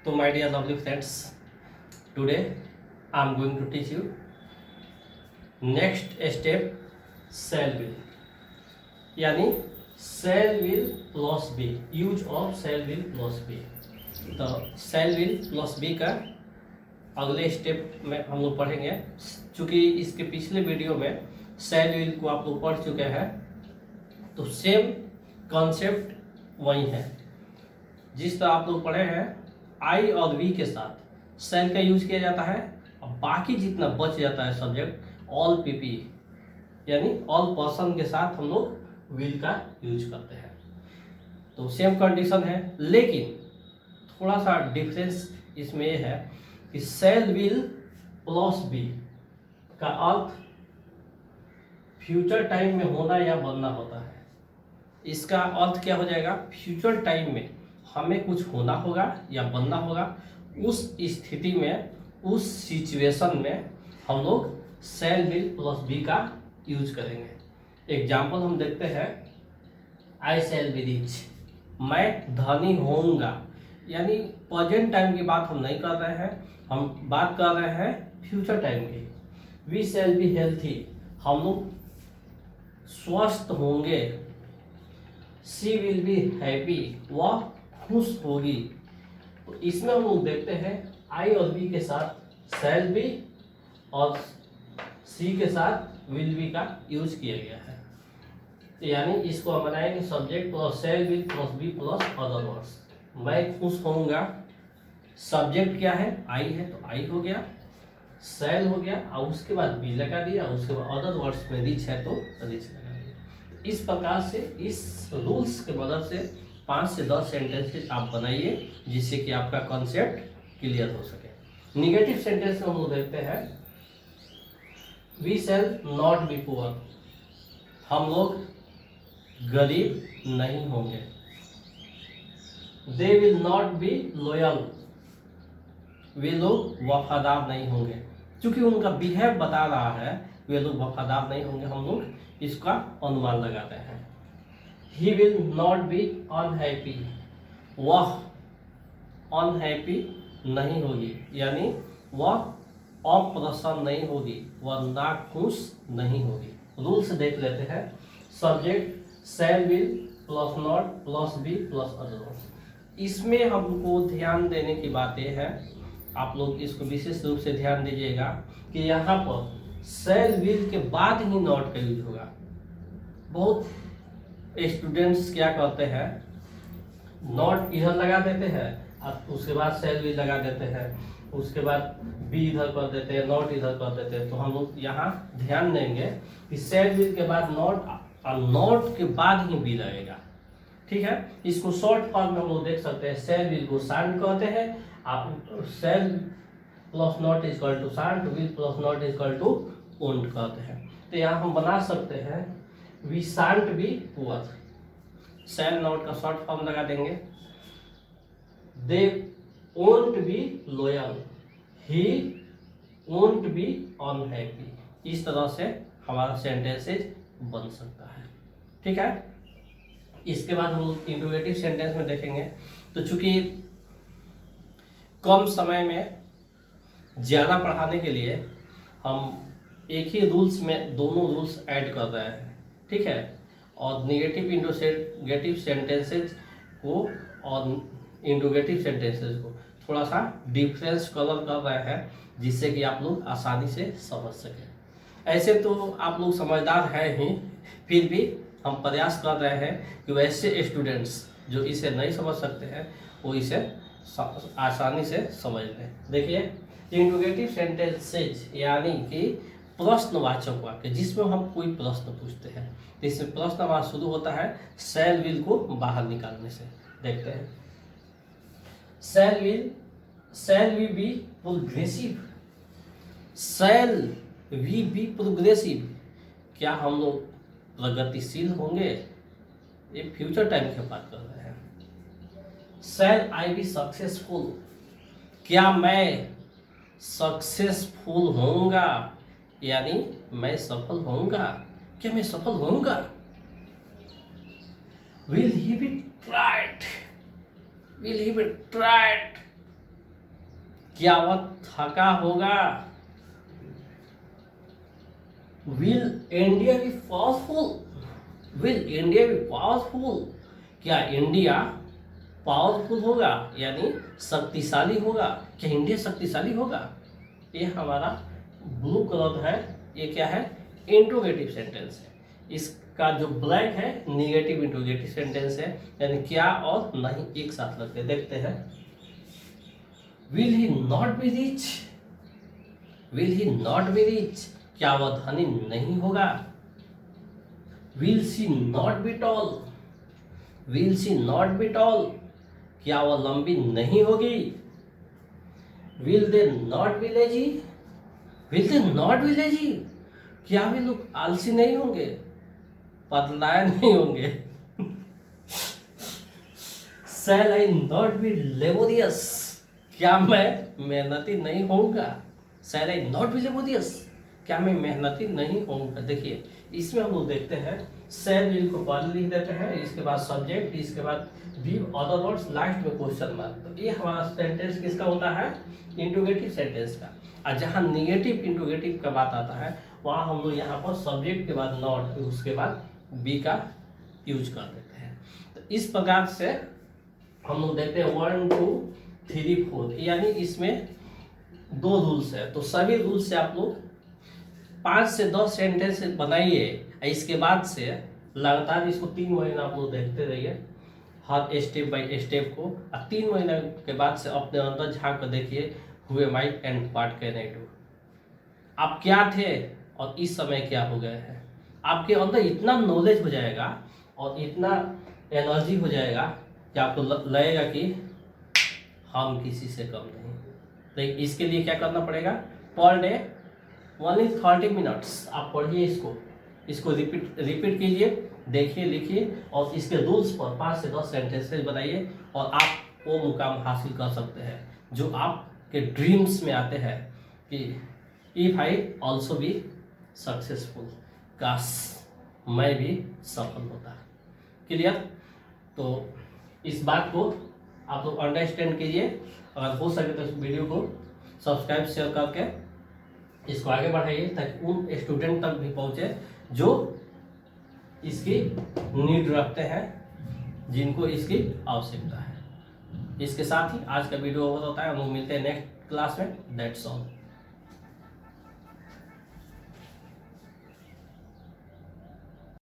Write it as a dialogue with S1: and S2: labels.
S1: तो my dear lovely friends, today I am going to teach you next step cell will, यानी cell will plus b, use of cell will plus b। तो cell will plus b का अगले step में हम लोग पढ़ेंगे। चूँकि इसके पिछले वीडियो में सेल विल को आप लोग पढ़ चुके हैं, तो सेम कॉन्सेप्ट वही है। जिस तरह आप लोग पढ़े हैं आई और वी के साथ सेल का यूज किया जाता है, और बाकी जितना बच जाता है सब्जेक्ट ऑल पीपी यानी ऑल पर्सन के साथ हम लोग विल का यूज करते हैं। तो सेम कंडीशन है, लेकिन थोड़ा सा डिफरेंस इसमें यह है कि सेल विल प्लस बी का अर्थ फ्यूचर टाइम में होना या बनना होता है। इसका अर्थ क्या हो जाएगा, फ्यूचर टाइम में हमें कुछ होना होगा या बनना होगा, उस स्थिति में उस सिचुएशन में हम लोग सेल विल प्लस बी का यूज करेंगे। एग्जाम्पल हम देखते हैं, आई सेल बी रिच, मैं धनी होऊंगा, यानी प्रेजेंट टाइम की बात हम नहीं कर रहे हैं, हम बात कर रहे हैं फ्यूचर टाइम की। वी सेल बी हेल्थी, हम लोग स्वस्थ होंगे। सी विल बी हैप्पी, वह खुश होगी। तो इसमें हम लोग देखते हैं आई और बी के साथ सेल बी और सी के साथ विल बी का यूज किया गया है। तो यानी इसको हम बनाएंगे subject plus shall will plus be plus other words. मैं खुश होऊंगा, सब्जेक्ट क्या है, आई है, तो आई हो गया, सेल हो गया, और उसके बाद बी लगा दिया, उसके बाद अदर वर्ड्स में रिच है तो रिच लगा दिया। इस प्रकार से इस रूल्स के मदद से 5 से 10 सेंटेंसेस आप बनाइए, जिससे कि आपका कॉन्सेप्ट क्लियर हो सके। निगेटिव सेंटेंस में हम लोग देखते हैं, we shall not be poor, हम लोग गरीब नहीं होंगे। They will not be loyal, वे लोग वफादार नहीं होंगे। क्योंकि उनका बिहेव बता रहा है वे लोग वफादार नहीं होंगे, हम लोग इसका अनुमान लगाते हैं। He will not be unhappy, वह अनहैप्पी नहीं होगी, यानी वह अप्रसन्न नहीं होगी, वह नाखुश नहीं होगी। रूल्स देख लेते हैं, subject shall will plus not plus be plus other. इसमें हमको ध्यान देने की बात यह है, आप लोग इसको विशेष रूप से ध्यान दीजिएगा कि यहाँ पर सेल विल के बाद ही नॉट का यूज होगा। बहुत स्टूडेंट्स क्या करते हैं, नॉट इधर लगा देते हैं और उसके बाद सेल विल लगा देते हैं, उसके बाद बी इधर कर देते हैं, नॉट इधर कर देते हैं। तो हम लोग यहाँ ध्यान देंगे कि सेल विल के बाद नॉट और नॉट के बाद ही बी लगेगा। ठीक है, इसको शॉर्ट फॉर्म में हम लोग देख सकते हैं, सेल विल को शांत कहते हैं, आप shall plus not is equal to shan't, will plus not is equal to won't कहते हैं। तो यहाँ हम बना सकते हैं we shan't be poor, shall not का शॉर्ट फॉर्म लगा देंगे। They won't be loyal, he won't be unhappy. इस तरह से हमारा सेंटेंसेज बन सकता है। ठीक है, इसके बाद हम इंट्रोगेटिव सेंटेंस में देखेंगे। तो चूंकि कम समय में ज़्यादा पढ़ाने के लिए हम एक ही रूल्स में दोनों रूल्स ऐड कर रहे हैं। ठीक है, और निगेटिव इंट्रोगेटिव सेंटेंसेस को और इंट्रोगेटिव सेंटेंसेस को थोड़ा सा डिफरेंस कलर कर रहे हैं, जिससे कि आप लोग आसानी से समझ सकें। ऐसे तो आप लोग समझदार हैं ही, फिर भी हम प्रयास कर रहे हैं कि वैसे स्टूडेंट्स जो इसे नहीं समझ सकते हैं वो इसे आसानी से समझ लें। देखिए, इंट्रोगेटिव सेंटेंसेज यानी कि प्रश्नवाचक वाक्य, जिसमें हम कोई प्रश्न पूछते हैं। तो इसमें प्रश्नवाद शुरू होता है सेल विल को बाहर निकालने से। देखते हैं, shall we be progressive, shall we be progressive, क्या हम लोग प्रगतिशील होंगे? ये फ्यूचर टाइम की बात कर रहे हैं। शैल आई बी सक्सेसफुल, क्या मैं सक्सेसफुल होऊंगा, यानी मैं सफल होऊंगा, क्या मैं सफल होऊंगा? Will he B tried, will he be tried, क्या वह थका होगा? Will India B powerful? Will India B powerful? क्या इंडिया पावरफुल होगा यानी शक्तिशाली होगा? क्या इंडिया शक्तिशाली होगा? ये हमारा ब्लू कलर है, ये क्या है? इंट्रोगेटिव सेंटेंस है। इसका जो ब्लैक है निगेटिव इंट्रोगेटिव सेंटेंस है, यानी क्या और नहीं एक साथ लगते। देखते हैं। Will he not be rich? Will he not be rich? क्या वह धनी नहीं होगा? Will she not be toll? Will she not be toll? क्या वह लंबी नहीं होगी? Will they not be lazy? Will they not be lazy? क्या वे लोग आलसी नहीं होंगे, पतलाए नहीं होंगे? शैल आई नॉट बी लेबोरियस? क्या मैं मेहनती नहीं होऊंगा? शैल आई नॉट बी लेबोरियस? क्या मैं मेहनती नहीं होऊंगा? देखिए इसमें हम लोग देखते हैं शैल विल को पहले लिख देते हैं, इसके बाद सब्जेक्ट, इसके बाद वीव अदर वर्ड्स, लास्ट में क्वेश्चन मार्क। तो ये हमारा सेंटेंस किसका होता है? इंट्रोगेटिव सेंटेंस का। और जहाँ निगेटिव इंट्रोगेटिव का बात आता है वहाँ हम लोग यहाँ पर सब्जेक्ट के बाद नॉट, उसके बाद बी का यूज कर देते हैं। तो इस प्रकार से हम लोग देखते हैं 1 2 3 4, यानी इसमें 2 रूल्स है। तो सभी रूल्स से आप लोग 5 से 10 सेंटेंस बनाइए। इसके बाद से लगातार इसको 3 महीना आप लोग देखते रहिए, हर स्टेप बाय स्टेप को। और 3 महीने के बाद से अपने अंदर झांक कर देखिए, who am I and what can I do. आप क्या थे और इस समय क्या हो गए हैं। आपके अंदर इतना नॉलेज हो जाएगा और इतना एनर्जी हो जाएगा कि आपको लगेगा कि हम किसी से कम नहीं। तो इसके लिए क्या करना पड़ेगा? पर डे ओनली 30 मिनट्स आप पढ़िए, इसको रिपीट कीजिए, देखिए, लिखिए और इसके रूल्स पर 5 से 10 सेंटेंसेस बनाइए और आप वो मुकाम हासिल कर सकते हैं जो आपके ड्रीम्स में आते हैं कि if I also be successful, काश मैं भी सफल होता। क्लियर? तो इस बात को आप लोग अंडरस्टैंड कीजिए। अगर हो सके तो इस वीडियो को सब्सक्राइब शेयर करके इसको आगे बढ़ाइए ताकि उन स्टूडेंट तक भी पहुंचे जो इसकी नीड रखते हैं, जिनको इसकी आवश्यकता है। इसके साथ ही आज का वीडियो ओवर होता है। हम लोग मिलते हैं नेक्स्ट क्लास में। That's all.